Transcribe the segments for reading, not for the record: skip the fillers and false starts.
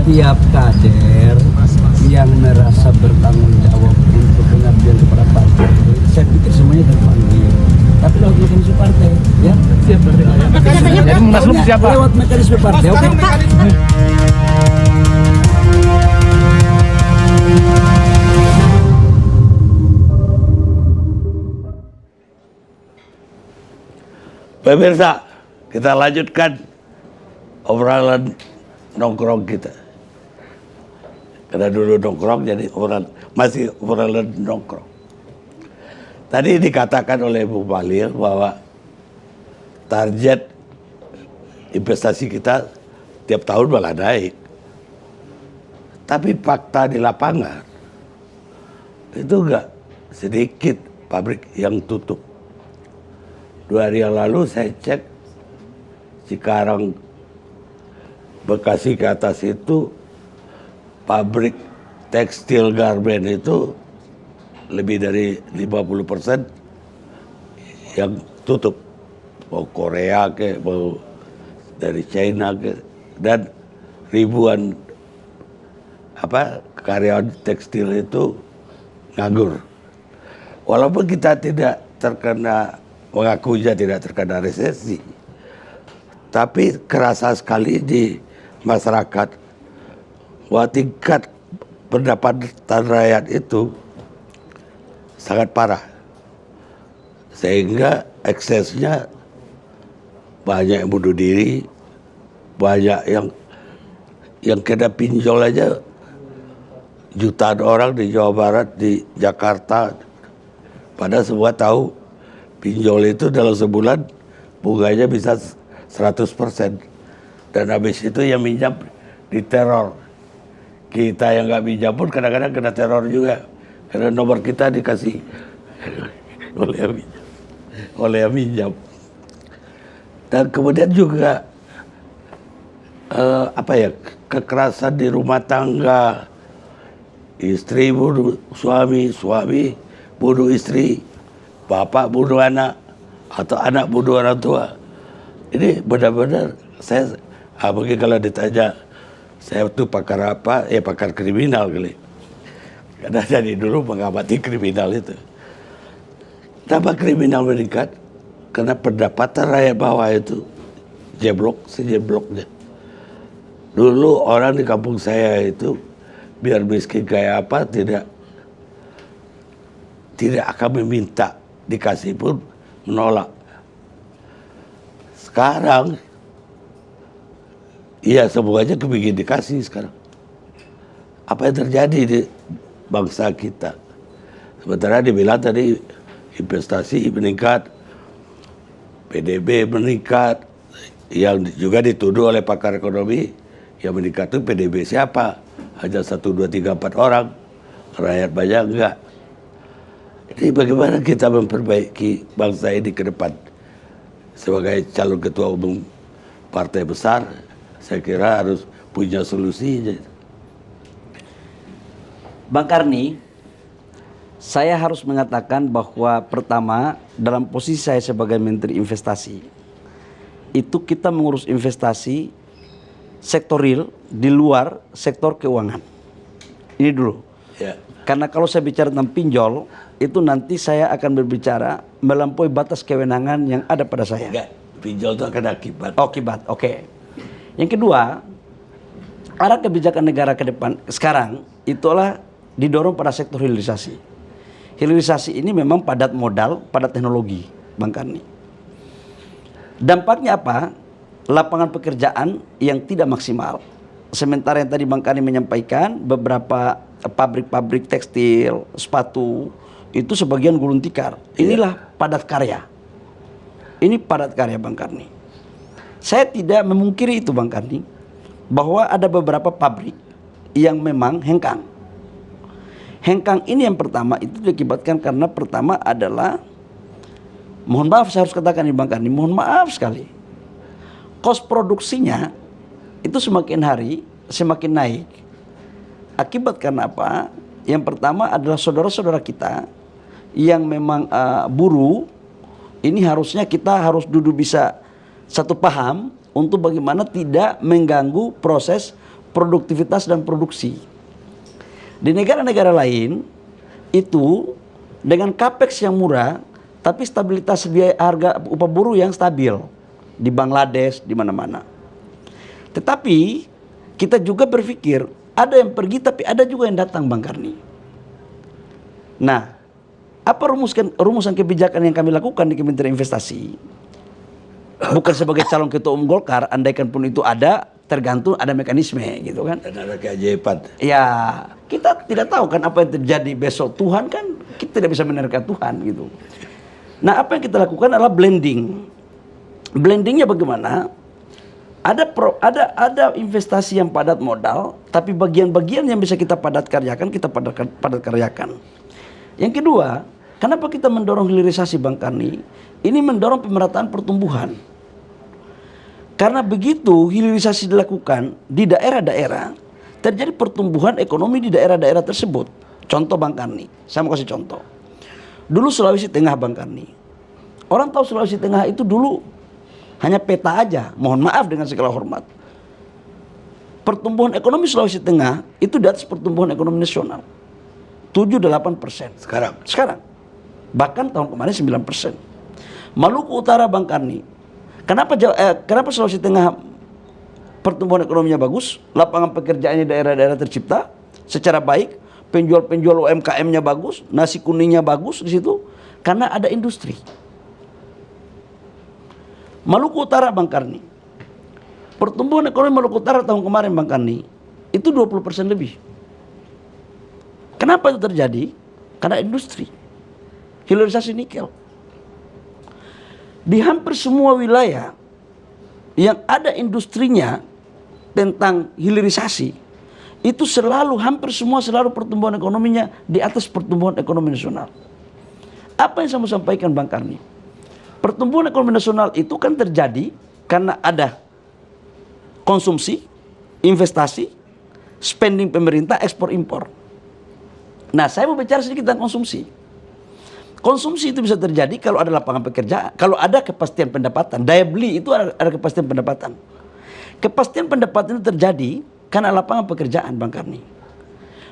setiap kader yang merasa bertanggung jawab untuk pengabdian kepada partai, saya pikir semuanya terpanggil. Tapi lewat mekanisme partai, ya siap berarti. Jadi Munaslup siapa? Lewat mekanisme partai, oke? Pemirsa, kita lanjutkan obrolan nongkrong kita. Karena dulu nongkrong, jadi masih obrolan nongkrong. Tadi dikatakan oleh Bu Bahlil bahwa target investasi kita tiap tahun malah naik. Tapi fakta di lapangan, itu enggak sedikit pabrik yang tutup. 2 hari yang lalu saya cek Cikarang, Bekasi ke atas itu pabrik tekstil garmen itu lebih dari 50% yang tutup. Mau Korea ke, mau dari China ke, dan ribuan karyawan tekstil itu nganggur. Walaupun kita tidak terkena, mengakunya tidak terkena resesi, tapi kerasa sekali di masyarakat bahwa tingkat pendapatan rakyat itu sangat parah, sehingga eksesnya banyak yang bunuh diri, banyak yang kena pinjol aja jutaan orang di Jawa Barat, di Jakarta. Padahal semua tahu pinjol itu dalam sebulan bunganya bisa 100%. Dan habis itu yang minjam diteror. Kita yang nggak minjam pun kadang-kadang kena teror juga. Karena nomor kita dikasih oleh yang minjam. Dan kemudian juga kekerasan di rumah tangga. Istri bunuh suami, suami bunuh istri, bapak bunuh anak, atau anak bunuh orang tua. Ini benar-benar mungkin kalau ditanya saya tuh pakar apa, ya pakar kriminal kali. Karena jadi dulu mengamati kriminal itu. Kenapa kriminal meningkat? Karena pendapatan rakyat bawah itu sejebloknya. Dulu orang di kampung saya itu biar miskin kayak apa tidak akan meminta, dikasih pun menolak. Sekarang iya semuanya kepingin dikasih sekarang. Apa yang terjadi di bangsa kita? Sementara dibilang tadi investasi meningkat, PDB meningkat, yang juga dituduh oleh pakar ekonomi yang meningkat itu PDB siapa? Hanya 1, 2, 3, 4 orang, rakyat banyak enggak. Jadi bagaimana kita memperbaiki bangsa ini ke depan? Sebagai calon ketua umum partai besar, saya kira harus punya solusi. Bang Karni, saya harus mengatakan bahwa pertama, dalam posisi saya sebagai Menteri Investasi, itu kita mengurus investasi sektor real di luar sektor keuangan. Ini dulu. Ya. Karena kalau saya bicara tentang pinjol, itu nanti saya akan berbicara melampaui batas kewenangan yang ada pada saya. Enggak, pinjol itu akan akibat. Oh, akibat, oke. Yang kedua, arah kebijakan negara ke depan sekarang itulah didorong pada sektor hilirisasi. Hilirisasi ini memang padat modal, padat teknologi, Bang Karni. Dampaknya apa? Lapangan pekerjaan yang tidak maksimal. Sementara yang tadi Bang Karni menyampaikan, beberapa pabrik-pabrik tekstil, sepatu, itu sebagian gulung tikar. Inilah padat karya. Ini padat karya Bang Karni. Saya tidak memungkiri itu Bang Karni, bahwa ada beberapa pabrik yang memang hengkang. Hengkang ini yang pertama itu diakibatkan karena pertama adalah, mohon maaf saya harus katakan ini Bang Karni, mohon maaf sekali. Kos produksinya itu semakin hari semakin naik. Akibat karena apa? Yang pertama adalah saudara-saudara kita yang memang buruh, ini harusnya kita harus duduk bisa satu paham untuk bagaimana tidak mengganggu proses produktivitas dan produksi. Di negara-negara lain itu dengan capex yang murah, tapi stabilitas biaya harga upah buruh yang stabil di Bangladesh, di mana-mana. Tetapi kita juga berpikir ada yang pergi tapi ada juga yang datang, Bang Karni. Nah, apa rumusan kebijakan yang kami lakukan di Kementerian Investasi? Bukan sebagai calon ketua umum Golkar, andaikan pun itu ada, tergantung ada mekanisme gitu kan. Dan ada keajaiban. Ya, kita tidak tahu kan apa yang terjadi besok. Tuhan kan, kita tidak bisa menerka Tuhan gitu. Nah, apa yang kita lakukan adalah blending. Blendingnya bagaimana? Ada investasi yang padat modal, tapi bagian-bagian yang bisa kita padat karyakan, kita padat karyakan. Yang kedua, kenapa kita mendorong hilirisasi, Bang Karni? Ini mendorong pemerataan pertumbuhan. Karena begitu hilirisasi dilakukan di daerah-daerah, terjadi pertumbuhan ekonomi di daerah-daerah tersebut. Contoh, Bang Karni, saya mau kasih contoh. Dulu Sulawesi Tengah, Bang Karni. Orang tahu Sulawesi Tengah itu dulu hanya peta aja, mohon maaf dengan segala hormat. Pertumbuhan ekonomi Sulawesi Tengah itu di atas pertumbuhan ekonomi nasional. 7-8%. Sekarang. Bahkan tahun kemarin 9%. Maluku Utara, Bang Karni. Kenapa Sulawesi Tengah pertumbuhan ekonominya bagus, lapangan pekerjaannya daerah-daerah tercipta secara baik, penjual-penjual UMKM-nya bagus, nasi kuningnya bagus di situ, karena ada industri. Maluku Utara, Bang Karni. Pertumbuhan ekonomi Maluku Utara tahun kemarin, Bang Karni, itu 20% lebih. Kenapa itu terjadi? Karena industri. Hilirisasi nikel. Di hampir semua wilayah yang ada industrinya tentang hilirisasi, itu hampir semua selalu pertumbuhan ekonominya di atas pertumbuhan ekonomi nasional. Apa yang saya mau sampaikan, Bang Karni? Pertumbuhan ekonomi nasional itu kan terjadi karena ada konsumsi, investasi, spending pemerintah, ekspor impor. Nah, saya mau bicara sedikit tentang konsumsi. Konsumsi itu bisa terjadi kalau ada lapangan pekerjaan, kalau ada kepastian pendapatan. Daya beli itu ada kepastian pendapatan. Kepastian pendapatan itu terjadi karena lapangan pekerjaan, Bang Karni.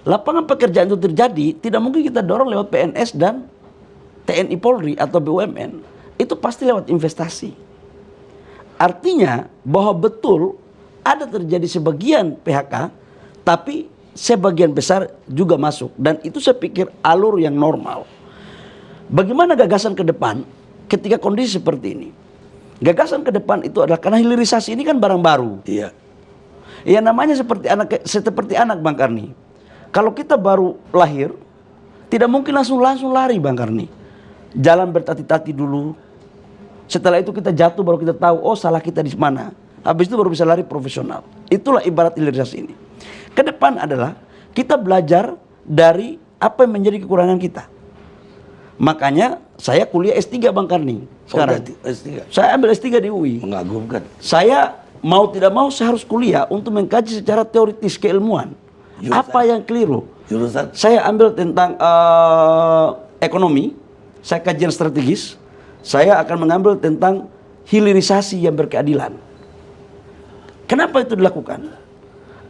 Lapangan pekerjaan itu terjadi, tidak mungkin kita dorong lewat PNS dan TNI Polri atau BUMN. Itu pasti lewat investasi. Artinya bahwa betul ada terjadi sebagian PHK, tapi sebagian besar juga masuk. Dan itu saya pikir alur yang normal. Bagaimana gagasan ke depan ketika kondisi seperti ini? Gagasan ke depan itu adalah karena hilirisasi ini kan barang baru. Iya. Ya namanya seperti anak, Bang Karni. Kalau kita baru lahir, tidak mungkin langsung lari, Bang Karni. Jalan bertati-tati dulu. Setelah itu kita jatuh baru kita tahu, oh salah kita di mana. Habis itu baru bisa lari profesional. Itulah ibarat hilirisasi ini. Ke depan adalah kita belajar dari apa yang menjadi kekurangan kita. Makanya saya kuliah S3, Bang Karni. Sekarang S3. saya ambil S3 di UI. Mengagumkan. Saya mau tidak mau saya harus kuliah untuk mengkaji secara teoritis keilmuan. Jurusan. Apa yang keliru? Jurusan. Saya ambil tentang ekonomi, saya kajian strategis. Saya akan mengambil tentang hilirisasi yang berkeadilan. Kenapa itu dilakukan?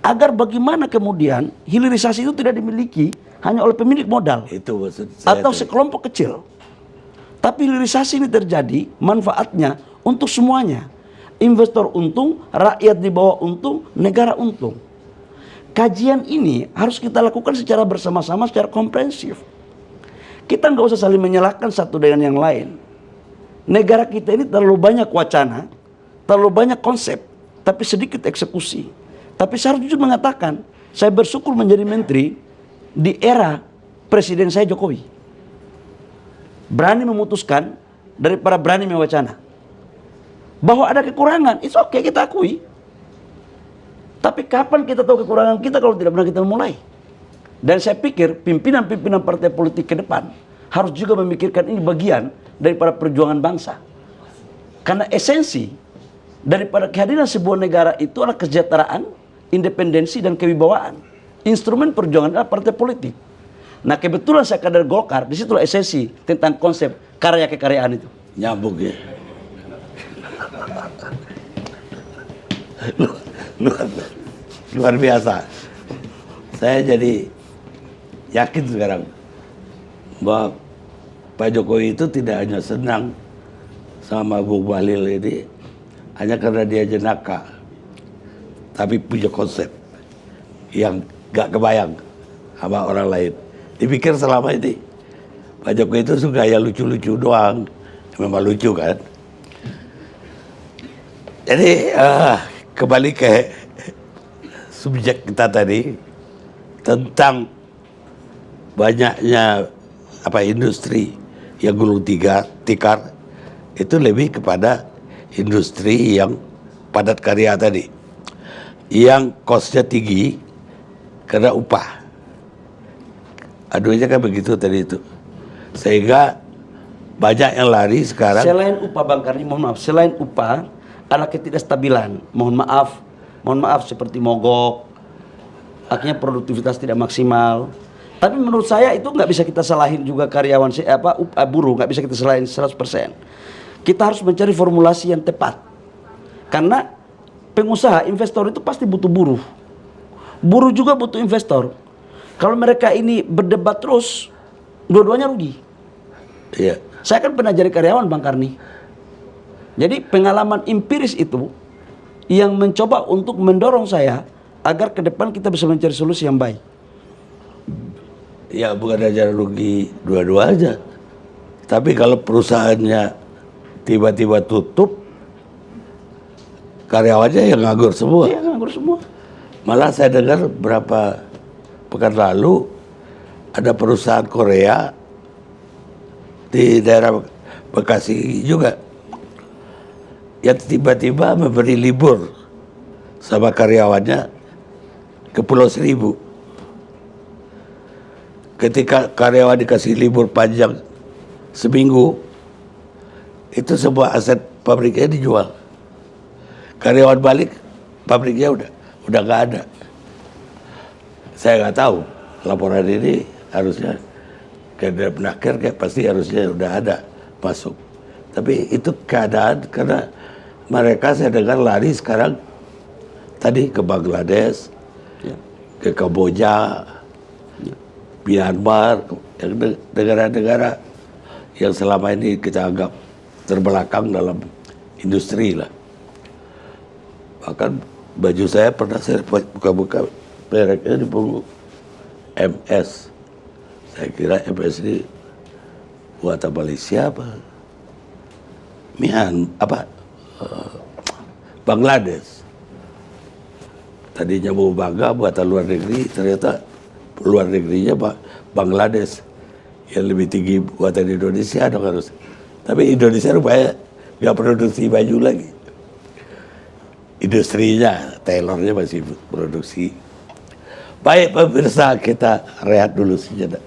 Agar bagaimana kemudian hilirisasi itu tidak dimiliki hanya oleh pemilik modal. Itu maksud saya. Atau sekelompok kecil. Tapi hilirisasi ini terjadi, manfaatnya untuk semuanya. Investor untung, rakyat di bawah untung, negara untung. Kajian ini harus kita lakukan secara bersama-sama, secara komprehensif. Kita nggak usah saling menyalahkan satu dengan yang lain. Negara kita ini terlalu banyak wacana, terlalu banyak konsep, tapi sedikit eksekusi. Tapi saya harus jujur mengatakan, saya bersyukur menjadi menteri di era presiden saya Jokowi. Berani memutuskan daripada berani mewacana. Bahwa ada kekurangan, it's okay, kita akui. Tapi kapan kita tahu kekurangan kita kalau tidak pernah kita memulai? Dan saya pikir pimpinan-pimpinan partai politik ke depan harus juga memikirkan ini bagian daripada perjuangan bangsa. Karena esensi daripada kehadiran sebuah negara itu adalah kesejahteraan, independensi, dan kewibawaan. Instrumen perjuangan adalah partai politik. Nah kebetulan saya kader Golkar, disitulah esensi tentang konsep karya kekaryaan itu. Nyambung ya. luar biasa. Saya jadi yakin sekarang bahwa Pak Jokowi itu tidak hanya senang sama Bung Bahlil ini hanya karena dia jenaka, tapi punya konsep yang gak kebayang sama orang lain. Dipikir selama ini Pak Jokowi itu suka ya lucu-lucu doang, memang lucu kan. Jadi kembali ke subjek kita tadi tentang banyaknya industri yang gulung tikar itu lebih kepada industri yang padat karya tadi, yang kosnya tinggi karena upah. Aduhnya kan begitu tadi itu, sehingga banyak yang lari sekarang. Selain upah Bang Karni, mohon maaf, selain upah ada ketidakstabilan, mohon maaf seperti mogok, akhirnya produktivitas tidak maksimal. Tapi menurut saya itu nggak bisa kita salahin juga karyawan buruh, nggak bisa kita salahin 100%. Kita harus mencari formulasi yang tepat. Karena pengusaha, investor itu pasti butuh buruh. Buruh juga butuh investor. Kalau mereka ini berdebat terus, dua-duanya rugi. Iya. Saya kan pernah jadi karyawan Bang Karni. Jadi pengalaman empiris itu yang mencoba untuk mendorong saya agar ke depan kita bisa mencari solusi yang baik. Ya bukan aja rugi dua-dua aja. Tapi kalau perusahaannya tiba-tiba tutup, karyawannya yang nganggur semua. Iya, nganggur semua. Malah saya dengar berapa pekan lalu ada perusahaan Korea di daerah Bekasi juga yang tiba-tiba memberi libur sama karyawannya ke Pulau Seribu. Ketika karyawan dikasih libur panjang seminggu, itu semua aset pabriknya dijual. Karyawan balik, pabriknya udah nggak ada. Saya nggak tahu laporan ini harusnya ke Depnaker kayak pasti harusnya udah ada masuk. Tapi itu keadaan karena mereka saya dengar lari sekarang tadi ke Bangladesh, ke Kamboja, Myanmar, negara-negara yang selama ini kita anggap terbelakang dalam industri lah. Bahkan baju saya pernah saya buka-buka mereknya di punggung MS. Saya kira MS ini buatan Malaysia Bangladesh. Tadinya mau bangga buatan luar negeri, ternyata luar negerinya Bangladesh yang lebih tinggi buatan Indonesia dong harus. Tapi Indonesia rupanya nggak produksi baju lagi. Industrinya, tailornya masih produksi. Baik pemirsa, kita rehat dulu sejenak.